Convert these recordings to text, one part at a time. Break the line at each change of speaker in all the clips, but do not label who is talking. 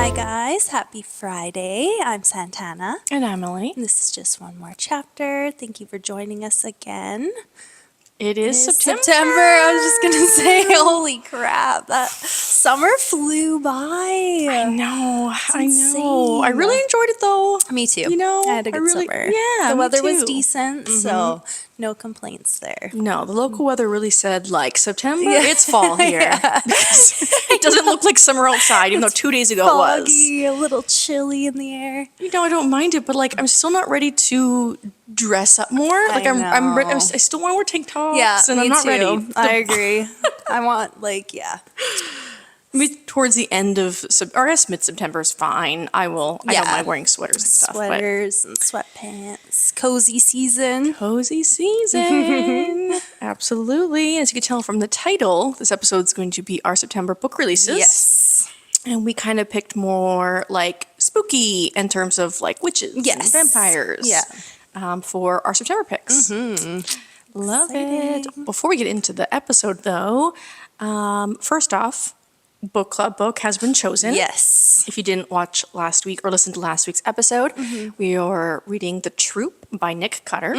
Hi guys, happy Friday. I'm Santana.
And Emily.
This is just one more chapter. Thank you for joining us again.
It is September.
I was just gonna say, holy crap, that summer flew by.
I know. I
insane.
really enjoyed it though.
Me too.
You know,
I had a good summer.
Yeah,
the
me
weather was
too.
decent, so no complaints there.
No, the local weather really said like September, it's fall here. Because it doesn't look like summer outside, even though 2 days ago it was.
Foggy, a little chilly in the air.
You know, I don't mind it, but like I'm still not ready to dress up more. Like I still want to wear tank tops.
Yeah,
and I'm not
too.
ready.
I agree. I want
Maybe towards the end of, or I guess mid-September is fine. I don't mind wearing sweaters and stuff.
Sweaters and sweatpants. Cozy season.
Cozy season. Absolutely. As you can tell from the title, this episode is going to be our September book releases.
Yes.
And we kind of picked more like spooky in terms of like witches and vampires.
Yeah.
For our September picks. Love it. Before we get into the episode though, first off, book club book has been chosen.
Yes.
If you didn't watch last week or listen to last week's episode, we are reading The Troop by Nick Cutter.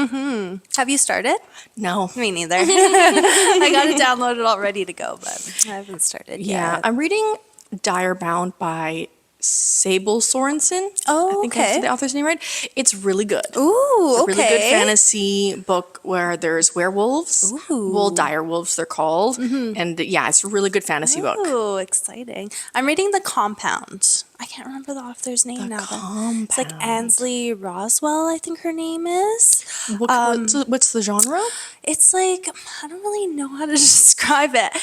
Have you started?
No.
Me neither. I got it downloaded all ready to go, but I haven't started yet.
I'm reading Dire Bound by Sable Sorensen.
Oh,
I think that's the author's name, right? It's really good.
Ooh,
It's a really good fantasy book where there's werewolves.
Ooh.
Well, dire wolves, they're called. And yeah, it's a really good fantasy book.
Oh, exciting. I'm reading The Compound. I can't remember the author's name now.
Compound.
It's like Ansley Roswell, I think her name is.
What's the genre?
It's like, I don't really know how to describe it.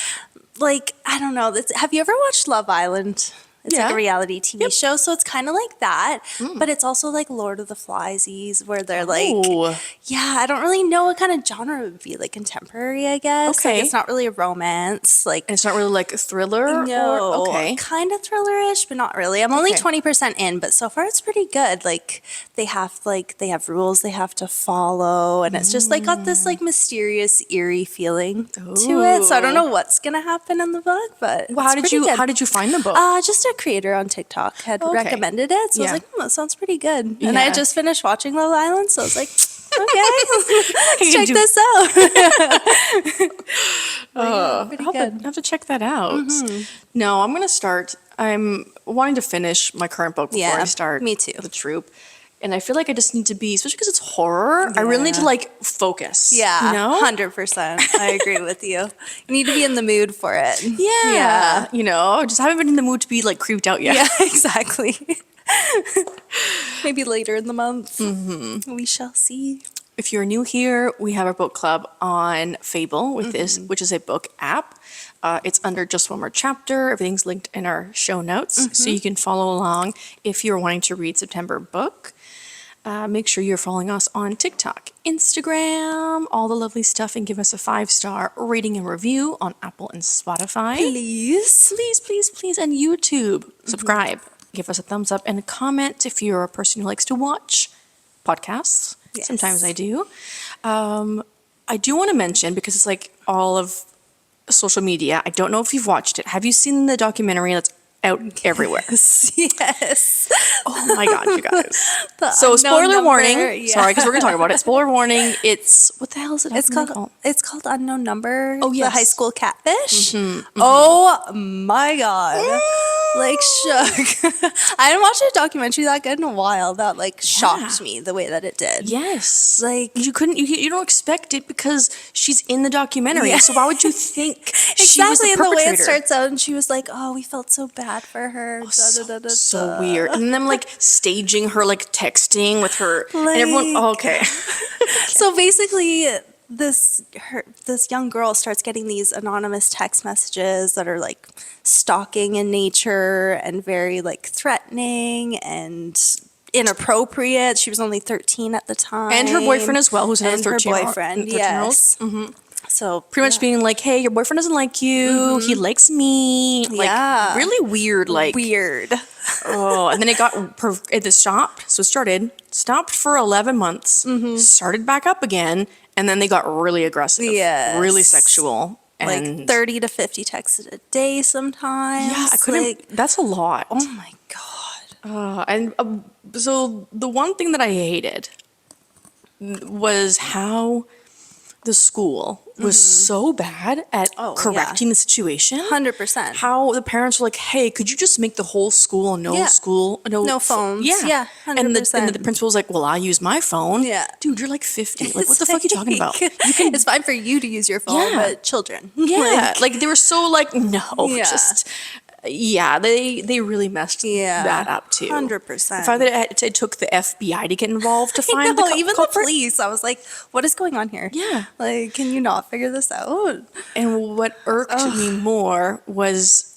Like, I don't know. Have you ever watched Love Island? It's like a reality TV show, so it's kind of like that, but it's also like Lord of the Fliesies, where they're like, I don't really know what kind of genre it would be, like contemporary, I guess.
Okay.
Like, it's not really a romance, like.
And it's not really like a thriller?
No,
Okay.
kind of thriller-ish, but not really. I'm only 20% in, but so far it's pretty good. Like they have rules they have to follow, and it's just like got this like mysterious, eerie feeling to it. So I don't know what's gonna happen in the book, but
Well, how did you find the book?
Just a creator on TikTok had recommended it, so I was like, that sounds pretty good. And I had just finished watching Love Island, so I was like, okay, let's check this out.
I'll have to check that out. No, I'm going to start. I'm wanting to finish my current book before I start
me too.
The Troop. And I feel like I just need to be, especially because it's horror, I really need to like focus.
Yeah,
you know?
100%. I agree with you. You need to be in the mood for it.
Yeah. You know, just haven't been in the mood to be like creeped out yet.
Yeah, exactly. Maybe later in the month. We shall see.
If you're new here, we have our book club on Fable with this, which is a book app. It's under Just One More Chapter. Everything's linked in our show notes, so you can follow along if you're wanting to read September book. Make sure you're following us on TikTok, Instagram, all the lovely stuff, and give us a 5-star rating and review on Apple and Spotify.
Please.
Please, and YouTube. Subscribe. Give us a thumbs up and a comment if you're a person who likes to watch podcasts. Yes. Sometimes I do. I do want to mention, because it's like all of social media, I don't know if you've watched it. Have you seen the documentary that's out everywhere?
Yes.
Oh my God, you guys. So spoiler warning. Sorry, because we're going to talk about it. Spoiler warning. It's, what the hell is it?
It's called Unknown Number.
Oh, yes.
The high school catfish. Oh my God. Like shook. I hadn't watched a documentary that good in a while that like shocked me the way that it did.
Yes.
Like
you don't expect it because she's in the documentary.
Yeah.
So why would you think
exactly,
she was the perpetrator?
And the way it starts out, and she was like, "Oh, we felt so bad for her."
So weird. And then like staging her like texting with her and everyone. Oh, okay.
So basically, this young girl starts getting these anonymous text messages that are like stalking in nature and very like threatening and inappropriate. She was only 13 at the time,
and her boyfriend as well, who's another 13
her boyfriend. Yes. So
pretty much being like, hey, your boyfriend doesn't like you. He likes me. Like really weird. Like
weird.
Oh, and then it stopped. So it stopped for 11 months, started back up again, and then they got really aggressive, really sexual. And
like 30 to 50 texts a day sometimes.
Yeah, I couldn't. That's a lot.
Oh my God.
So the one thing that I hated was how the school was so bad at
Oh,
correcting the situation.
100%.
How the parents were like, "Hey, could you just make the whole school
Yeah. No phones. Yeah,
And the
100%.
principal was like, "Well, I use my phone."
Yeah.
Dude, you're like 50. Like, what the fuck are you talking about? You can.
It's fine for you to use your phone,
Yeah.
but children.
Yeah, like they were so like, no,
Yeah.
just yeah, they really messed
Yeah,
that up too.
100%.
The fact that it took the FBI to get involved to find
No,
the
even the
culprit.
police. I was like, what is going on here?
Yeah.
Like, can you not figure this out?
And what irked me more was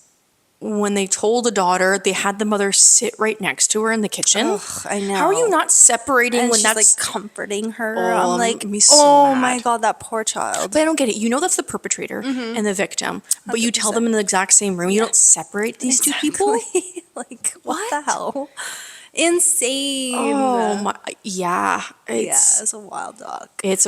when they told the daughter, they had the mother sit right next to her in the kitchen.
Ugh, I know.
How are you not separating
And
when
she's
that's
like comforting her.
Oh,
I'm like,
me so
oh
mad.
my God, that poor child.
But I don't get it. You know that's the perpetrator and the victim, but you tell them in the exact same room. You don't separate these two people.
Exactly. Like, what the hell? Insane.
Oh my, yeah.
Yeah,
It's
it's a wild dog.
it's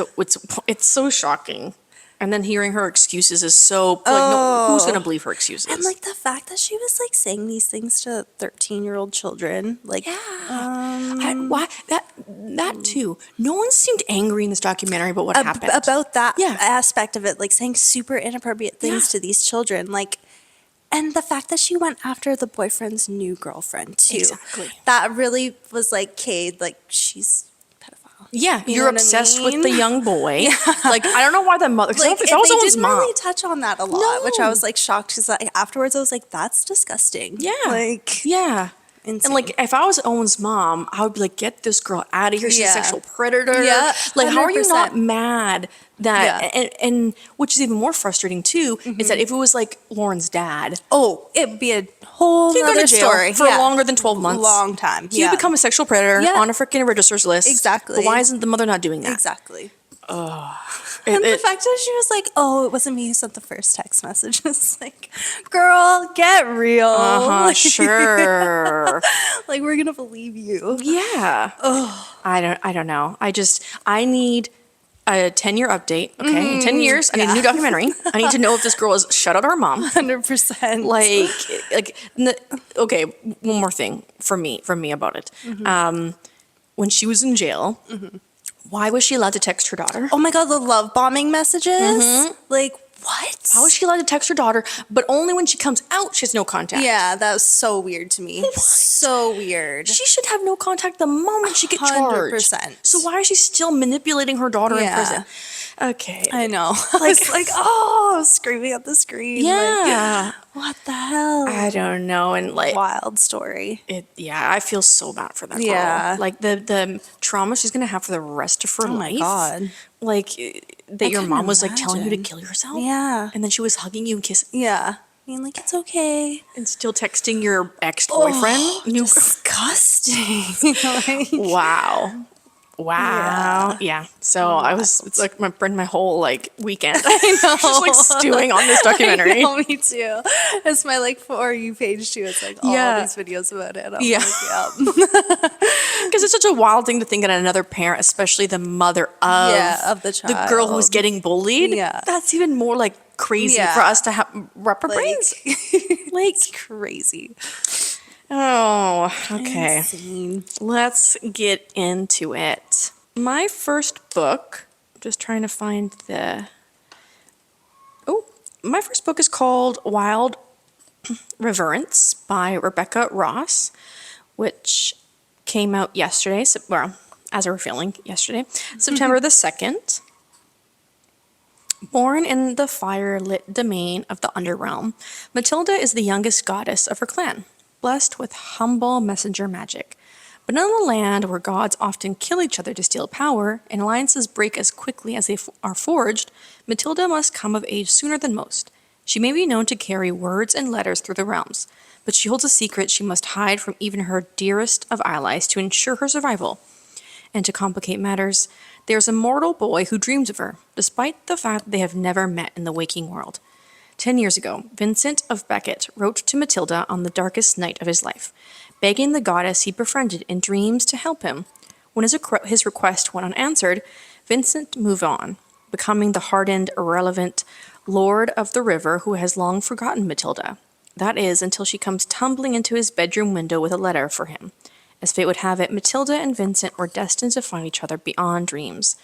so shocking. And then hearing her excuses is so like, no, who's gonna believe her excuses?
And like the fact that she was like saying these things to 13-year-old children, like,
why that too? No one seemed angry in this documentary about what happened.
about that
Yeah.
aspect of it, like saying super inappropriate things
Yeah.
to these children, like, and the fact that she went after the boyfriend's new girlfriend too.
Exactly.
That really was like, Cade, like she's pedophile.
Yeah,
You
you're
know what I
obsessed with
mean?
the young boy. Like I don't know why the mother. 'Cause
Like,
if I was
they
someone's
didn't
mom,
really touch on that a lot, which I
No.
was like shocked because like, afterwards I was like, that's disgusting.
yeah,
Like,
yeah.
insane.
And like, if I was Owen's mom, I would be like, "Get this girl out of here. She's
Yeah.
a sexual predator."
Yeah,
Like, how are you
100%.
not mad that?
Yeah.
And which is even more frustrating too is that if it was like Lauren's dad,
oh, it'd be a whole
he'd go
other
to jail
story
for
Yeah.
longer than 12 months.
Long time.
He'd
Yeah.
become a sexual predator
Yeah.
on a freaking registrar's list.
Exactly.
But why isn't the mother not doing that?
Exactly.
It-
And the
it-
fact that she was like, "Oh, it wasn't me who sent the first text message." It's like, girl, get real.
Uh-huh, sure.
Like, we're gonna believe you.
Yeah. I don't know. I need a 10-year update. Okay. In 10 years, I need a new documentary. I need to know if this girl is shut out her mom.
100%.
Okay, one more thing for me about it. When she was in jail, why was she allowed to text her daughter?
oh my God, the love bombing messages. Like, what?
How is she allowed to text her daughter, but only when she comes out, she has no contact?
Yeah, that was so weird to me. So weird.
She should have no contact the moment she gets charged.
100%.
So why is she still manipulating her daughter in
Yeah.
prison? Okay.
I know. I was like, oh, I was screaming at the screen.
Yeah.
Like, what the hell?
I don't know. And like,
Wild story.
yeah, I feel so bad for that girl.
Yeah.
Like the trauma she's gonna have for the rest of her
Oh my
life.
God.
Like that your
couldn't
mom was like telling you to
imagine.
kill yourself.
Yeah.
And then she was hugging you and kissing
Yeah. Being like, it's okay.
and still texting your ex-boyfriend. New
Disgusting. Like,
Wow. Wow. Yeah. So I was, it's like my whole like weekend.
I know.
Just like stewing on this documentary.
I know, me too. It's my like For You page too. It's like all
Yeah.
these videos about it. I'm
Yeah.
like, yeah.
Because it's such a wild thing to think that another parent, especially the mother of,
Yeah, of the
the girl who's
child.
getting bullied.
Yeah.
That's even more like crazy
Yeah.
for us to have wrap our brains.
Like, it's crazy.
Oh, okay.
Insane.
Let's get into it. My first book, just trying to find my first book is called Wild Reverence by Rebecca Ross, which came out yesterday, well, as we're feeling yesterday, September the 2nd. Born in the fire-lit domain of the Underrealm, Matilda is the youngest goddess of her clan, blessed with humble messenger magic. But in a land where gods often kill each other to steal power, and alliances break as quickly as they are forged, Matilda must come of age sooner than most. She may be known to carry words and letters through the realms, but she holds a secret she must hide from even her dearest of allies to ensure her survival. And to complicate matters, there's a mortal boy who dreams of her, despite the fact they have never met in the waking world. 10 years ago, Vincent of Becket wrote to Matilda on the darkest night of his life, begging the goddess he befriended in dreams to help him. When his request went unanswered, Vincent moved on, becoming the hardened, irrelevant lord of the river who has long forgotten Matilda. That is, until she comes tumbling into his bedroom window with a letter for him. As fate would have it, Matilda and Vincent were destined to find each other beyond dreams.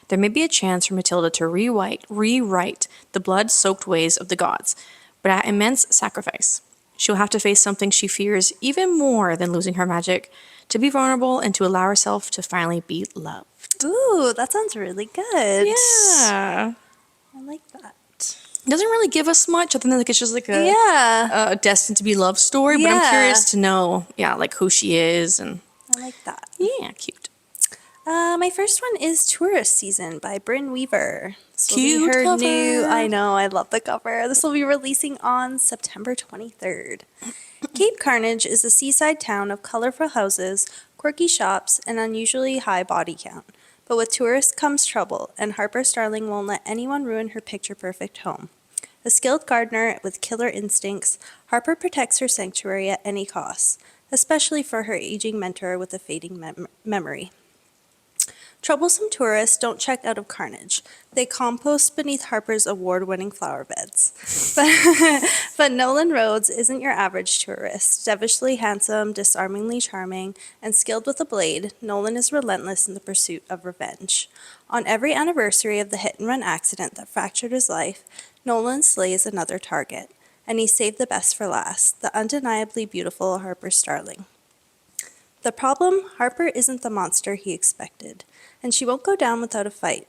There may be a chance for Matilda to rewrite the blood-soaked ways of the gods, but at immense sacrifice. She'll have to face something she fears even more than losing her magic, to be vulnerable and to allow herself to finally be loved.
Ooh, that sounds really good.
Yeah.
I like that.
It doesn't really give us much other than like it's just like
Yeah.
a destined to be love story, but I'm
Yeah.
curious to know, like who she is and
I like that.
yeah, cute.
My first one is Tourist Season by Bryn Weaver. This will be
Cute
her
cover.
new. I know, I love the cover. This will be releasing on September 23rd. Cape Carnage is a seaside town of colorful houses, quirky shops, and unusually high body count. But with tourists comes trouble, and Harper Starling won't let anyone ruin her picture-perfect home. A skilled gardener with killer instincts, Harper protects her sanctuary at any cost, especially for her aging mentor with a fading memory. Troublesome tourists don't check out of Carnage. They compost beneath Harper's award-winning flower beds. But Nolan Rhodes isn't your average tourist. Devilishly handsome, disarmingly charming, and skilled with a blade, Nolan is relentless in the pursuit of revenge. On every anniversary of the hit-and-run accident that fractured his life, Nolan slays another target. And he saved the best for last, the undeniably beautiful Harper Starling. The problem, Harper isn't the monster he expected, and she won't go down without a fight.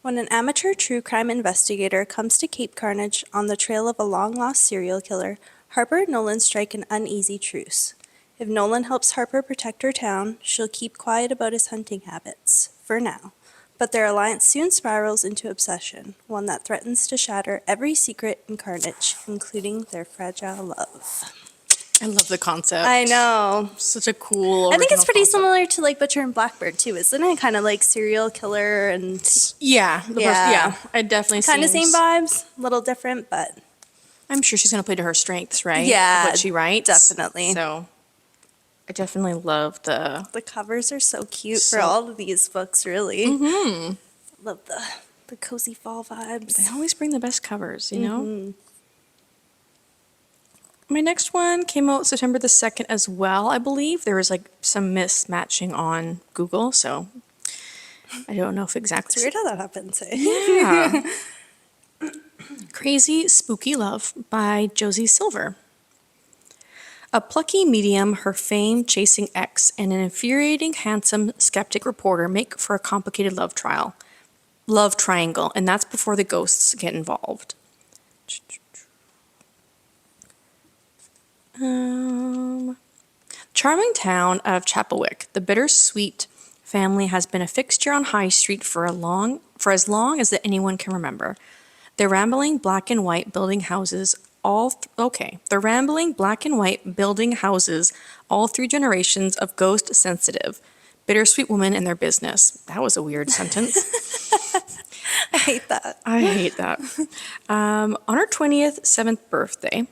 When an amateur true crime investigator comes to Cape Carnage on the trail of a long-lost serial killer, Harper and Nolan strike an uneasy truce. If Nolan helps Harper protect her town, she'll keep quiet about his hunting habits, for now. But their alliance soon spirals into obsession, one that threatens to shatter every secret in Carnage, including their fragile love.
I love the concept.
I know.
Such a cool.
I think it's
original
pretty
concept.
similar to like Butcher and Blackbird too, isn't it? Kind of like serial killer and
Yeah,
Yeah.
I definitely
kind of
seems-
same vibes, a little different, but
I'm sure she's gonna play to her strengths, right?
Yeah,
what she writes,
definitely.
So, I definitely love the.
the covers are so cute
So-
for all of these books, really.
Mm-hmm.
Love the cozy fall vibes.
They always bring the best covers, you know.
Mhm.
My next one came out September the 2nd as well, I believe. There was like some mismatching on Google, so I don't know if exactly.
It's weird how that happens. Eh?
Yeah. Crazy Spooky Love by Josie Silver. A plucky medium, her fame chasing ex, and an infuriating, handsome, skeptic reporter make for a complicated love triangle, and that's before the ghosts get involved. Charming town of Chapelwick, the bittersweet family has been a fixture on High Street for as long as that anyone can remember. Their rambling black and white building houses all through generations of ghost sensitive, bittersweet women in their business. That was a weird sentence.
I hate that.
I hate that. On her 27th birthday,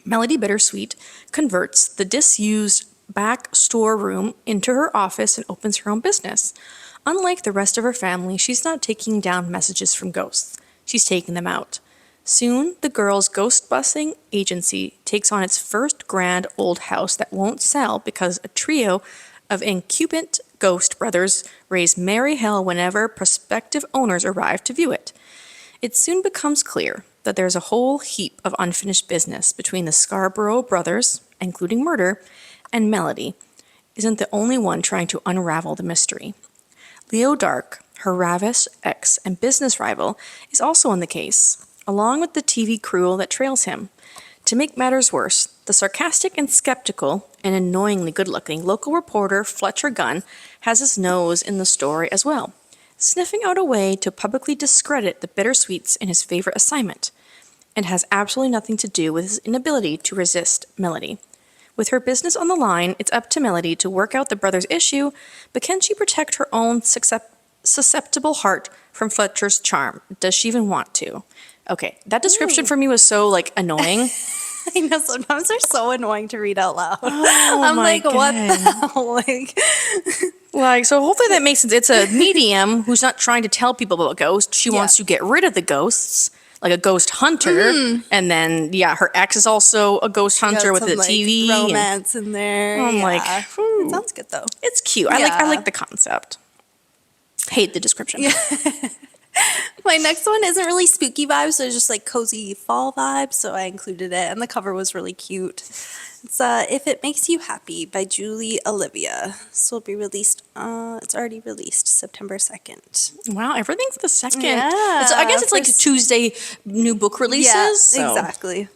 Melody Bittersweet converts the disused back storeroom into her office and opens her own business. Unlike the rest of her family, she's not taking down messages from ghosts. She's taking them out. Soon, the girl's ghost-busting agency takes on its first grand old house that won't sell because a trio of incubant ghost brothers raise merry hell whenever prospective owners arrive to view it. It soon becomes clear that there's a whole heap of unfinished business between the Scarborough brothers, including murder, and Melody isn't the only one trying to unravel the mystery. Leo Dark, her ravished ex and business rival, is also on the case, along with the TV crew that trails him. To make matters worse, the sarcastic and skeptical and annoyingly good-looking local reporter Fletcher Gunn has his nose in the story as well, sniffing out a way to publicly discredit the Bittersweets in his favorite assignment, and has absolutely nothing to do with his inability to resist Melody. With her business on the line, it's up to Melody to work out the brothers' issue, but can she protect her own susceptible heart from Fletcher's charm? Does she even want to? Okay, that description for me was so, like, annoying.
I know sometimes they're so annoying to read out loud.
Oh,
I'm
my
like, what the
God.
hell? Like,
So hopefully that makes sense. It's a medium who's not trying to tell people about ghosts. She wants to get rid of the ghosts. like a ghost hunter. And then, her ex is also a ghost hunter with
Got
the
some,
TV.
like, romance in there.
I'm like,
it sounds good though.
it's cute. I like the concept. Hate the description.
My next one isn't really spooky vibes, so it's just like cozy fall vibes, so I included it, and the cover was really cute. It's If It Makes You Happy by Julie Olivia. This will be released, it's already released September 2nd.
Wow, everything's the 2nd.
Yeah,
I guess it's like
first-
Tuesday new book releases.
Yeah,
so.
exactly.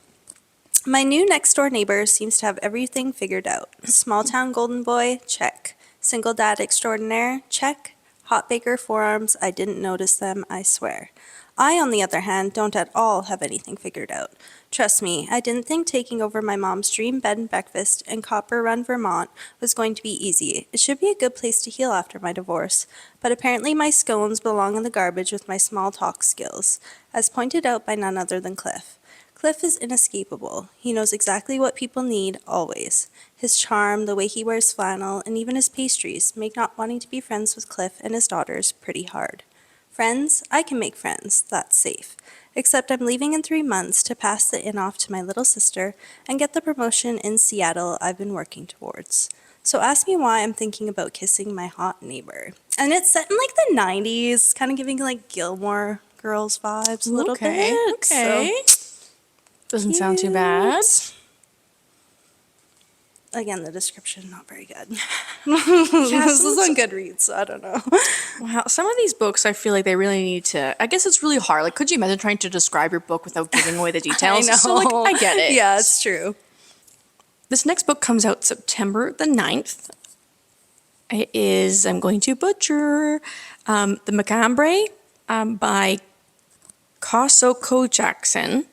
My new next door neighbor seems to have everything figured out. Small town golden boy, check. Single dad extraordinaire, check. Hot baker forearms, I didn't notice them, I swear. I, on the other hand, don't at all have anything figured out. Trust me, I didn't think taking over my mom's dream bed and breakfast in Copper Run, Vermont was going to be easy. It should be a good place to heal after my divorce. But apparently my scones belong in the garbage with my small talk skills, as pointed out by none other than Cliff. Cliff is inescapable. He knows exactly what people need, always. His charm, the way he wears flannel, and even his pastries make not wanting to be friends with Cliff and his daughters pretty hard. Friends? I can make friends. That's safe. Except I'm leaving in 3 months to pass the inn off to my little sister and get the promotion in Seattle I've been working towards. So ask me why I'm thinking about kissing my hot neighbor. And it's set in like the 90s, kind of giving like Gilmore Girls vibes a little bit.
Okay.
So,
Doesn't sound too bad.
again, the description, not very good. This is on Goodreads, so I don't know.
Wow, some of these books, I feel like they really need to. I guess it's really hard. Like, could you imagine trying to describe your book without giving away the details?
I know.
So, like, I get it.
Yeah, it's true.
This next book comes out September the 9th. It is, I'm going to butcher, The Macambre by Kosoko Jackson.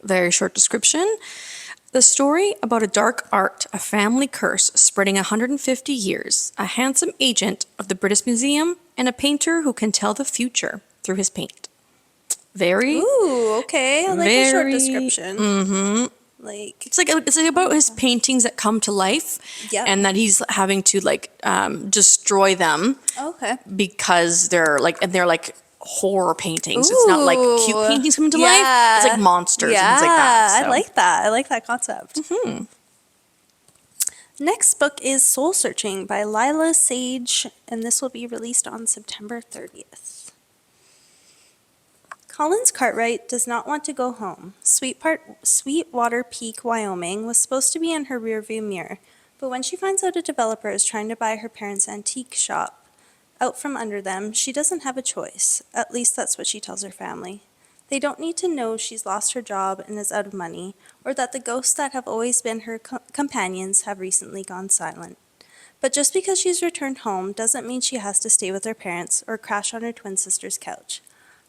Very short description. The story about a dark art, a family curse spreading 150 years, a handsome agent of the British Museum, and a painter who can tell the future through his paint. Very.
Ooh, okay. I like a short
Very-
description. Mm-hmm. Like,
It's like about his paintings that come to life,
Yep.
and that he's having to destroy them
okay.
because they're like horror paintings. It's not like cute
Ooh.
paintings come to life.
Yeah.
It's like monsters
Yeah,
and things like that. So.
I like that. I like that concept. Next book is Soul Searching by Lila Sage, and this will be released on September 30th. Collins Cartwright does not want to go home. Sweetwater Peak, Wyoming was supposed to be in her rearview mirror, but when she finds out a developer is trying to buy her parents' antique shop out from under them, she doesn't have a choice. At least that's what she tells her family. They don't need to know she's lost her job and is out of money, or that the ghosts that have always been her companions have recently gone silent. But just because she's returned home doesn't mean she has to stay with her parents or crash on her twin sister's couch.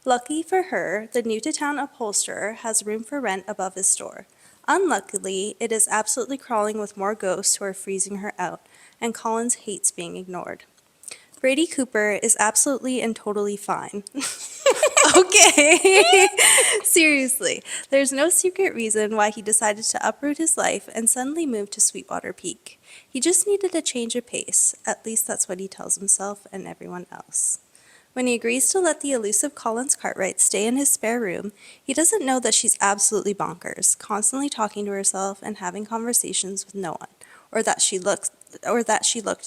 Lucky for her, the new-to-town upholsterer has room for rent above his store. Unluckily, it is absolutely crawling with more ghosts who are freezing her out, and Collins hates being ignored. Brady Cooper is absolutely and totally fine. Okay. Seriously, there's no secret reason why he decided to uproot his life and suddenly move to Sweetwater Peak. He just needed a change of pace. At least that's what he tells himself and everyone else. When he agrees to let the elusive Collins Cartwright stay in his spare room, he doesn't know that she's absolutely bonkers, constantly talking to herself and having conversations with no one, or that she looked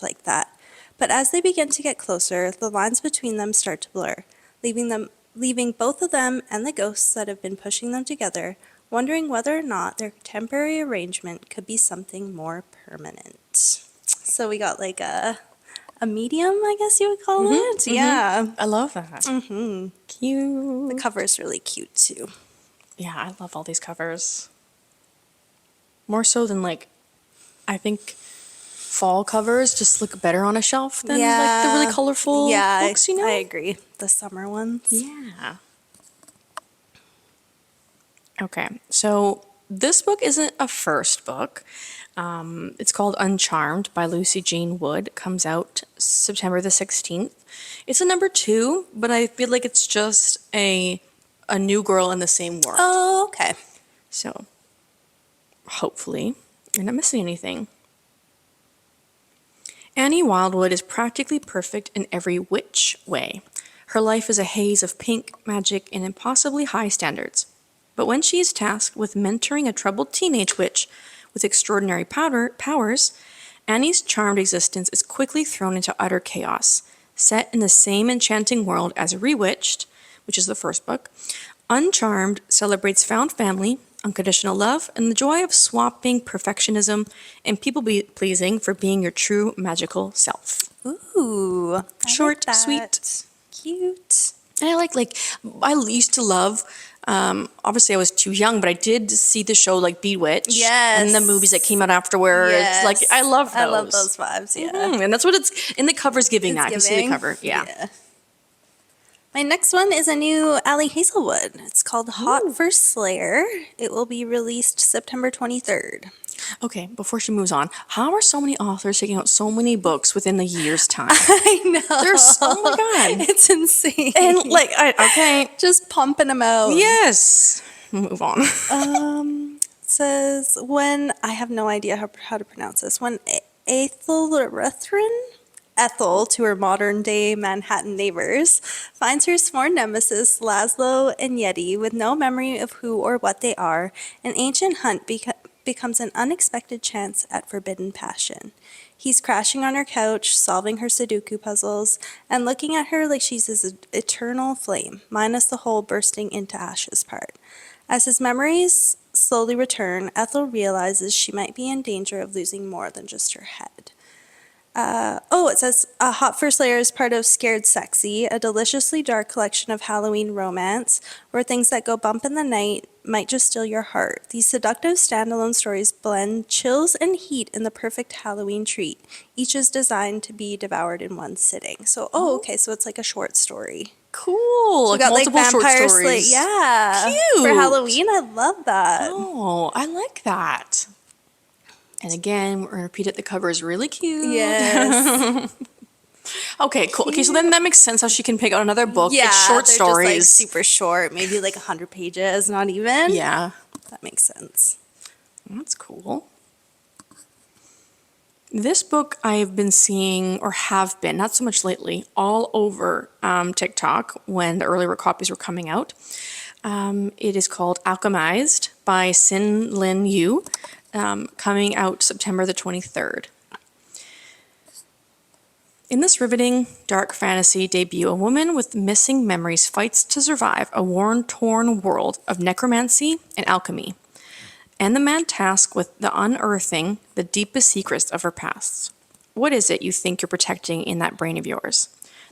like that. But as they begin to get closer, the lines between them start to blur, leaving both of them and the ghosts that have been pushing them together, wondering whether or not their temporary arrangement could be something more permanent. So we got like a medium, I guess you would call it. Yeah.
I love that. Cute.
The cover is really cute too.
Yeah, I love all these covers. More so than I think fall covers just look better on a shelf than the really colorful books, you know?
I agree. The summer ones.
Yeah. Okay, so this book isn't a first book. It's called Uncharmed by Lucy Jane Wood. It comes out September the 16th. It's a number 2, but I feel like it's just a new girl in the same world.
Oh, okay.
So hopefully you're not missing anything. Annie Wildwood is practically perfect in every which way. Her life is a haze of pink, magic, and impossibly high standards. But when she is tasked with mentoring a troubled teenage witch with extraordinary powers, Annie's charmed existence is quickly thrown into utter chaos. Set in the same enchanting world as Rewitched, which is the first book, Uncharmed celebrates found family, unconditional love, and the joy of swapping perfectionism and people-pleasing for being your true magical self.
Ooh. I
Short,
like
sweet.
that. Cute.
And I used to love, obviously I was too young, but I did see the show like Bewitched.
Yes.
And the movies that came out afterwards.
Yes.
Like, I love those.
I love those vibes, yeah.
And that's what it's, in the cover's giving
It's
that. If you see the
giving.
cover. Yeah.
My next one is a new Ali Hazelwood. It's called Hot for Slayer. It will be released September 23rd.
Okay, before she moves on, how are so many authors taking out so many books within a year's time?
I know.
There's, oh my God.
It's insane.
And okay.
Just pumping them out.
Yes. Move on.
It says, when, I have no idea how to pronounce this, when Ethel, to her modern-day Manhattan neighbors, finds her sworn nemesis Laszlo and Yeti with no memory of who or what they are, an ancient hunt becomes an unexpected chance at forbidden passion. He's crashing on her couch, solving her Sudoku puzzles, and looking at her like she's his eternal flame, minus the whole bursting into ashes part. As his memories slowly return, Ethel realizes she might be in danger of losing more than just her head. It says Hot for Slayer is part of Scared Sexy, a deliciously dark collection of Halloween romance where things that go bump in the night might just steal your heart. These seductive standalone stories blend chills and heat in the perfect Halloween treat. Each is designed to be devoured in one sitting. So, okay, so it's like a short story.
Cool.
So we got like
multiple
Vampire
short stories.
Yeah.
Cute.
For Halloween, I love that.
Oh, I like that. And again, we're going to repeat it. The cover is really cute.
Yes.
Okay, cool. Okay, so then that makes sense how she can pick out another book.
Yeah,
It's short
they're
stories.
just like super short, maybe like 100 pages, not even.
Yeah.
That makes sense.
That's cool. This book I've been seeing, or have been, not so much lately, all over TikTok when the earlier copies were coming out. It is called Alchemized by Sin Lin Yu, coming out September the 23rd. In this riveting, dark fantasy debut, a woman with missing memories fights to survive a worn-torn world of necromancy and alchemy, and the man tasked with the unearthing the deepest secrets of her past. What is it you think you're protecting in that brain of yours?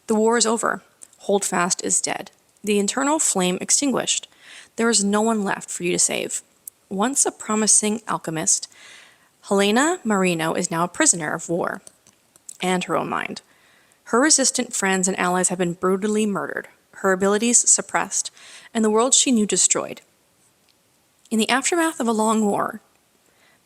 The war is over. Holdfast is dead. The internal flame extinguished. There is no one left for you to save. Once a promising alchemist, Helena Marino is now a prisoner of war and her own mind. Her resistant friends and allies have been brutally murdered, her abilities suppressed, and the world she knew destroyed. In the aftermath of a long war,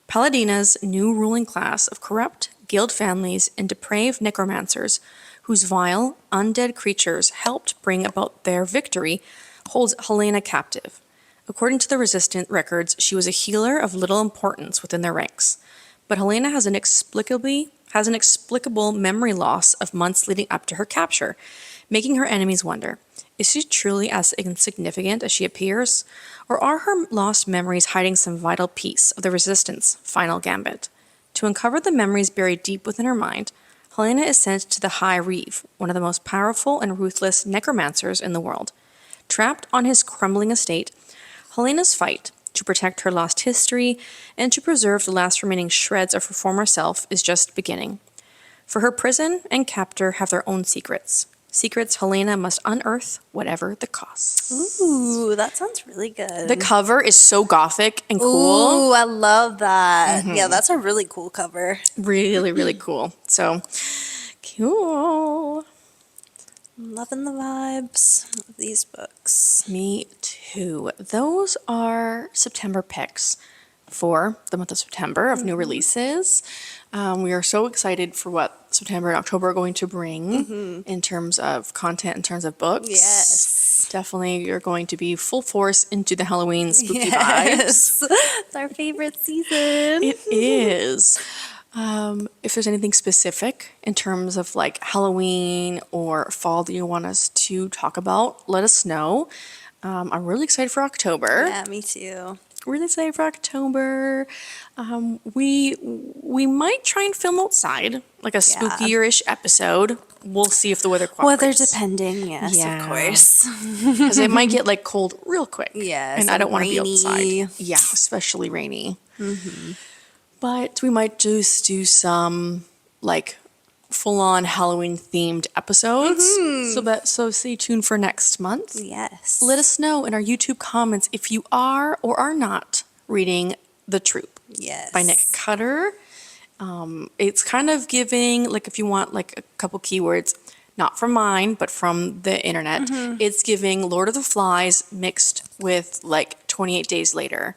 Paladina's new ruling class of corrupt guild families and depraved necromancers, whose vile, undead creatures helped bring about their victory, holds Helena captive. According to the Resistant records, she was a healer of little importance within their ranks. But Helena has an inexplicable memory loss of months leading up to her capture, making her enemies wonder, is she truly as insignificant as she appears? Or are her lost memories hiding some vital piece of the Resistance final gambit? To uncover the memories buried deep within her mind, Helena is sent to the High Reeve, one of the most powerful and ruthless necromancers in the world. Trapped on his crumbling estate, Helena's fight to protect her lost history and to preserve the last remaining shreds of her former self is just beginning. For her prison and captor have their own secrets. Secrets Helena must unearth, whatever the cost.
Ooh, that sounds really good.
The cover is so gothic and cool.
Ooh, I love that. Yeah, that's a really cool cover.
Really, really cool. So, cool.
I'm loving the vibes of these books.
Me too. Those are September picks for the month of September of new releases. We are so excited for what September and October are going to bring in terms of content, in terms of books.
Yes.
Definitely, you're going to be full force into the Halloween spooky vibes.
Yes. It's our favorite season.
It is. If there's anything specific in terms of like Halloween or fall that you want us to talk about, let us know. I'm really excited for October.
Yeah, me too.
Really excited for October. We might try and film outside, like a spooky-ish episode. We'll see if the weather cooperates.
Weather depending, yes,
Yeah.
of course.
Because it might get like cold real quick.
Yes,
and I don't
and
want to be
rainy.
outside. Yeah, especially rainy. But we might just do some like full-on Halloween themed episodes. So stay tuned for next month.
Yes.
Let us know in our YouTube comments if you are or are not reading The Troop
Yes.
by Nick Cutter. It's kind of giving, like if you want like a couple keywords, not from mine, but from the internet, it's giving Lord of the Flies mixed with like 28 Days Later.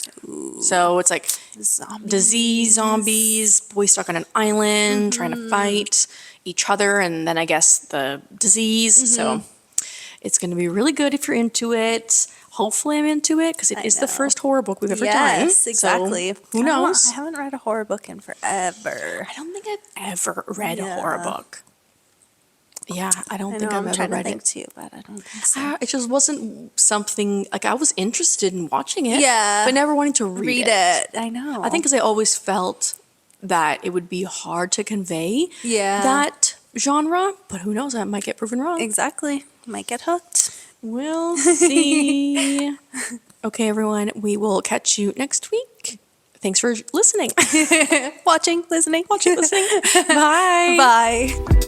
So it's like
Zombies.
disease, zombies, boys stuck on an island trying to fight each other, and then I guess the disease. So it's going to be really good if you're into it. Hopefully I'm into it because it is the
know.
first horror book we've ever done.
Yes,
So
exactly.
who knows?
I haven't read a horror book in forever.
I don't think I've ever read a
Yeah.
horror book. Yeah, I don't
I
think
know,
I've
I'm
ever
trying to
read
think
it.
too, but I don't think so.
It just wasn't something, like I was interested in watching it,
Yeah.
but never wanting to read it.
I know.
I think because I always felt that it would be hard to convey
Yeah.
that genre, but who knows, I might get proven wrong.
Exactly. Might get hooked.
We'll see. Okay, everyone, we will catch you next week. Thanks for listening.
Watching, listening.
Listening. Bye.
Bye.